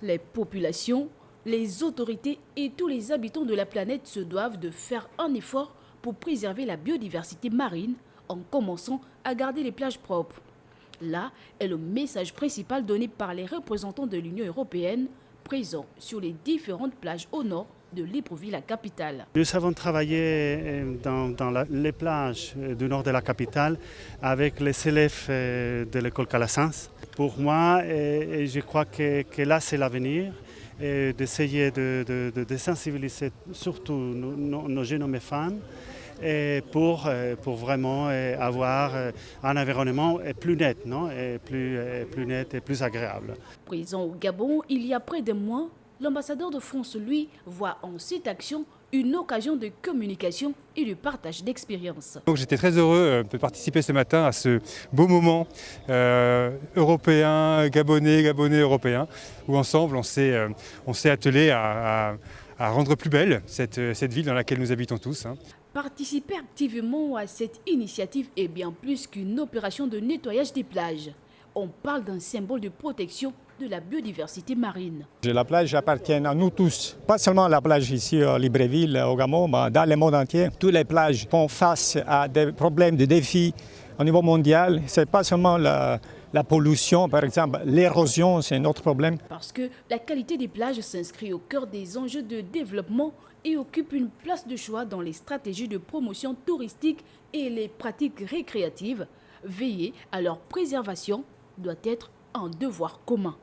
Les populations, les autorités et tous les habitants de la planète se doivent de faire un effort pour préserver la biodiversité marine en commençant à garder les plages propres. Là est le message principal donné par les représentants de l'Union européenne présents sur les différentes plages au nord de Libreville, la capitale. Nous avons travaillé dans les plages du nord de la capitale avec les élèves de l'école Calassens. Pour moi, je crois que là c'est l'avenir, d'essayer de sensibiliser surtout nos jeunes femmes pour vraiment avoir un environnement plus net, non? Et plus net et plus agréable. Présent au Gabon, il y a près d'un mois, l'ambassadeur de France, lui, voit en cette action une occasion de communication et de partage d'expériences. J'étais très heureux de participer ce matin à ce beau moment européen, gabonais, européen, où ensemble on s'est attelé à rendre plus belle cette ville dans laquelle nous habitons tous. Participer activement à cette initiative est bien plus qu'une opération de nettoyage des plages. On parle d'un symbole de protection de la biodiversité marine. La plage appartient à nous tous, pas seulement la plage ici à Libreville, au Gabon, mais dans le monde entier. Toutes les plages font face à des problèmes, des défis au niveau mondial. Ce n'est pas seulement la pollution, par exemple, l'érosion, c'est un autre problème. Parce que la qualité des plages s'inscrit au cœur des enjeux de développement et occupe une place de choix dans les stratégies de promotion touristique et les pratiques récréatives. Veiller à leur préservation doit être un devoir commun.